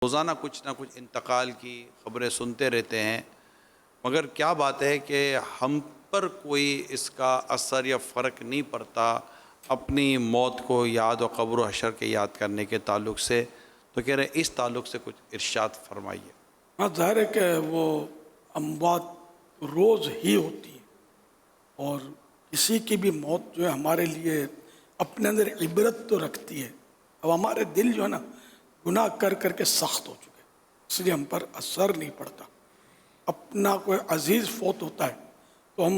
روزانہ کچھ نہ کچھ انتقال کی خبریں سنتے رہتے ہیں، مگر کیا بات ہے کہ ہم پر کوئی اس کا اثر یا فرق نہیں پڑتا اپنی موت کو یاد و قبر و حشر کے یاد کرنے کے تعلق سے. تو کہہ رہے ہیں اس تعلق سے کچھ ارشاد فرمائیے. ہاں، ظاہر ہے کہ وہ اموات روز ہی ہوتی ہے، اور کسی کی بھی موت جو ہے ہمارے لیے اپنے اندر عبرت تو رکھتی ہے. اب ہمارے دل جو ہے نا گناہ کر کر کے سخت ہو چکے، اس لیے ہم پر اثر نہیں پڑتا. اپنا کوئی عزیز فوت ہوتا ہے تو ہم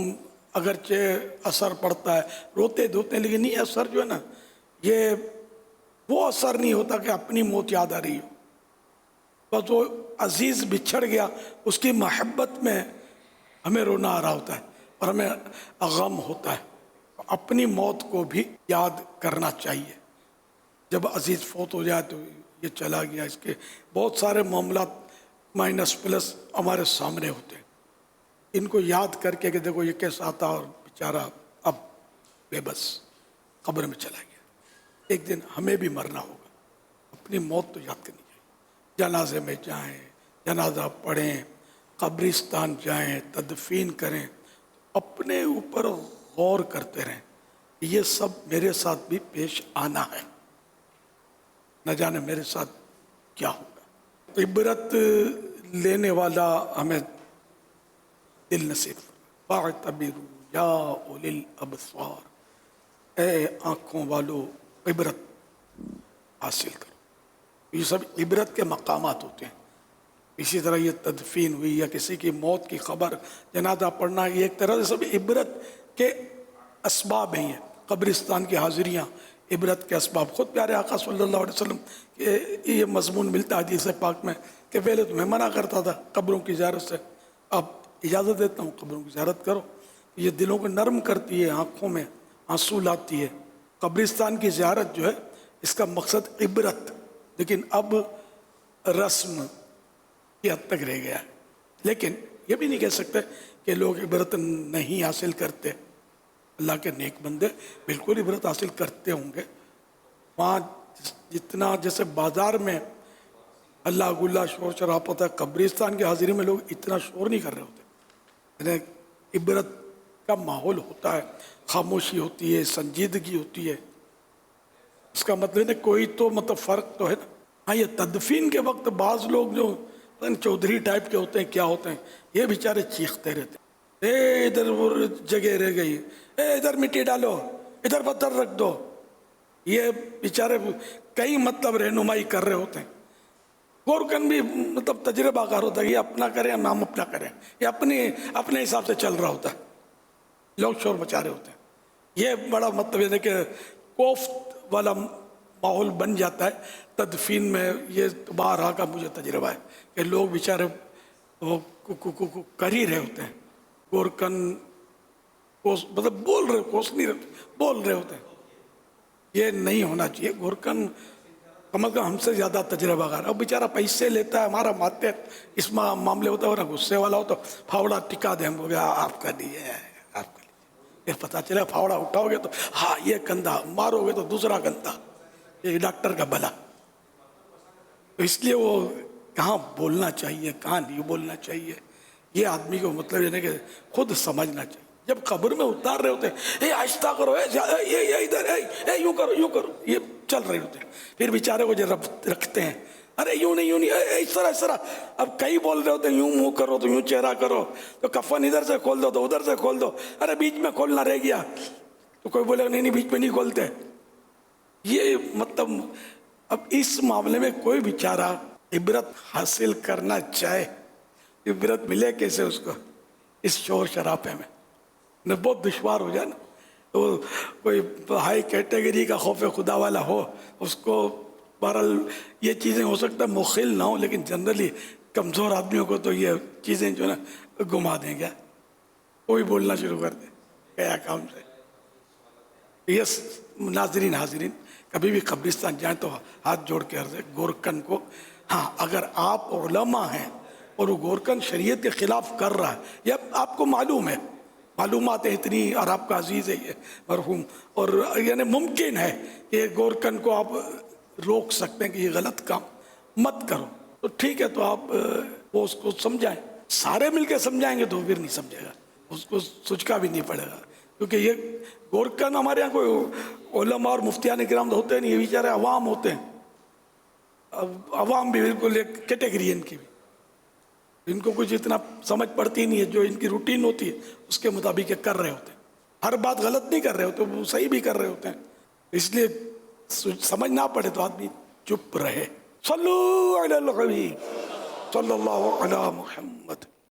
اگرچہ اثر پڑتا ہے، روتے دھوتے ہیں، لیکن یہ اثر جو ہے نا، یہ وہ اثر نہیں ہوتا کہ اپنی موت یاد آ رہی ہو. بس وہ عزیز بچھڑ گیا، اس کی محبت میں ہمیں رونا آ رہا ہوتا ہے اور ہمیں غم ہوتا ہے. اپنی موت کو بھی یاد کرنا چاہیے. جب عزیز فوت ہو جائے تو یہ چلا گیا، اس کے بہت سارے معاملات مائنس پلس ہمارے سامنے ہوتے ہیں. ان کو یاد کر کے کہ دیکھو یہ کیسا آتا اور بیچارہ اب بے بس قبر میں چلا گیا. ایک دن ہمیں بھی مرنا ہوگا، اپنی موت تو یاد کرنی چاہیے. جنازے میں جائیں، جنازہ پڑھیں، قبرستان جائیں، تدفین کریں، اپنے اوپر غور کرتے رہیں. یہ سب میرے ساتھ بھی پیش آنا ہے، نہ جانے میرے ساتھ کیا ہوگا. عبرت لینے والا ہمیں دل نصیب. فاعتبروا یا اولی الابصار، اے آنکھوں والو عبرت حاصل کرو. یہ سب عبرت کے مقامات ہوتے ہیں. اسی طرح یہ تدفین ہوئی یا کسی کی موت کی خبر، جنازہ پڑھنا، یہ ایک طرح سے سب عبرت کے اسباب ہیں. قبرستان کی حاضریاں عبرت کے اسباب. خود پیارے آقا صلی اللہ علیہ وسلم کہ یہ مضمون ملتا ہے حدیث پاک میں کہ پہلے تمہیں منع کرتا تھا قبروں کی زیارت سے، اب اجازت دیتا ہوں قبروں کی زیارت کرو. یہ دلوں کو نرم کرتی ہے، آنکھوں میں آنسو لاتی ہے. قبرستان کی زیارت جو ہے اس کا مقصد عبرت، لیکن اب رسم کی حد تک رہ گیا ہے. لیکن یہ بھی نہیں کہہ سکتے کہ لوگ عبرت نہیں حاصل کرتے. اللہ کے نیک بندے بالکل عبرت حاصل کرتے ہوں گے. وہاں جتنا جیسے بازار میں اللہ گلا شور شرابہ ہوتا ہے، قبرستان کی حاضری میں لوگ اتنا شور نہیں کر رہے ہوتے. یعنی عبرت کا ماحول ہوتا ہے، خاموشی ہوتی ہے، سنجیدگی ہوتی ہے. اس کا مطلب ہے کوئی تو فرق تو ہے نا. ہاں، یہ تدفین کے وقت بعض لوگ جو چودھری ٹائپ کے ہوتے ہیں، کیا ہوتے ہیں، یہ بیچارے چیختے رہتے ہیں، اے ادھر وہ جگہ رہ گئی، اے ادھر مٹی ڈالو، ادھر پتھر رکھ دو. یہ بیچارے کئی رہنمائی کر رہے ہوتے ہیں. گورکن بھی تجربہ کار ہوتا ہے، یہ اپنا کریں ہم اپنا کریں، یہ اپنے حساب سے چل رہا ہوتا ہے. لوگ شور مچا رہے ہوتے ہیں. یہ بڑا ہے کہ کوفت والا ماحول بن جاتا ہے تدفین میں. یہ بارہا کا مجھے تجربہ ہے کہ لوگ بیچارے وہ کر ہی رہے ہوتے ہیں. گورکن بول رہے، کوس نہیں رہے، بول رہے ہوتے ہیں. یہ نہیں ہونا چاہیے. گورکن کم از کم ہم سے زیادہ تجربہ کار. اب بیچارہ پیسے لیتا ہے، ہمارا ماتحت اس معاملے ہوتا ہے، ورنہ غصے والا ہو تو پھاوڑا ٹکا دیں، ہو گیا آپ کا لیے، آپ کا لیے. پھر پتہ چلا پھاوڑا اٹھاؤ گے تو ہاں یہ کندھا، مارو گے تو دوسرا کندھا. یہ ڈاکٹر کا بلا. تو اس لیے وہ کہاں بولنا چاہیے، کہاں نہیں بولنا چاہیے، یہ آدمی کو کہ خود سمجھنا چاہیے. جب قبر میں اتار رہے ہوتے ہیں، اے آہستہ کرو، یہ ادھر، اے یوں کرو، یوں کرو، یہ چل رہے ہوتے ہیں. پھر بیچارے کو جب رکھتے ہیں، ارے یوں نہیں، یوں نہیں، اس طرح، اس طرح. اب کئی بول رہے ہوتے ہیں، یوں منہ کرو تو یوں چہرہ کرو، تو کفن ادھر سے کھول دو تو ادھر سے کھول دو. ارے بیچ میں کھولنا رہ گیا تو کوئی بولے نہیں نہیں بیچ میں نہیں کھولتے. یہ اب اس معاملے میں کوئی بیچارہ عبرت حاصل کرنا چاہے، عبرت ملے کیسے اس کو اس شور شرابے میں؟ بہت دشوار ہو جائے نا. تو کوئی ہائی کیٹیگری کا خوف خدا والا ہو، اس کو بہرحال یہ چیزیں ہو سکتا ہے مخل نہ ہو، لیکن جنرلی کمزور آدمیوں کو تو یہ چیزیں جو ہے نا گھما دیں گے. کوئی بولنا شروع کر دے کیا کام سے. یس ناظرین حاضرین، کبھی بھی قبرستان جائیں تو ہاتھ جوڑ کے عرض ہے گورکن کو، ہاں اگر آپ علماء ہیں اور وہ گورکن شریعت کے خلاف کر رہا ہے، یا آپ کو معلوم ہے، معلومات ہے اتنی، اور آپ کا عزیز ہے یہ مرحوم، اور یعنی ممکن ہے کہ گورکن کو آپ روک سکتے ہیں کہ یہ غلط کام مت کرو، تو ٹھیک ہے، تو آپ وہ اس کو سمجھائیں. سارے مل کے سمجھائیں گے تو پھر نہیں سمجھے گا، اس کو سوچ کا بھی نہیں پڑے گا. کیونکہ یہ گورکھن ہمارے یہاں کوئی علماء اور مفتیان کرام ہوتے نہیں، یہ بیچارے عوام ہوتے ہیں. اب عوام بھی بالکل ایک کیٹیگری ہے ان کی بھی، ان کو کچھ اتنا سمجھ پڑتی نہیں ہے. جو ان کی روٹین ہوتی ہے اس کے مطابق یہ کر رہے ہوتے ہیں. ہر بات غلط نہیں کر رہے ہوتے، وہ صحیح بھی کر رہے ہوتے ہیں. اس لیے سمجھ نہ پڑے تو آدمی چپ رہے. صلو علی الحبیب صلی اللہ علی محمد.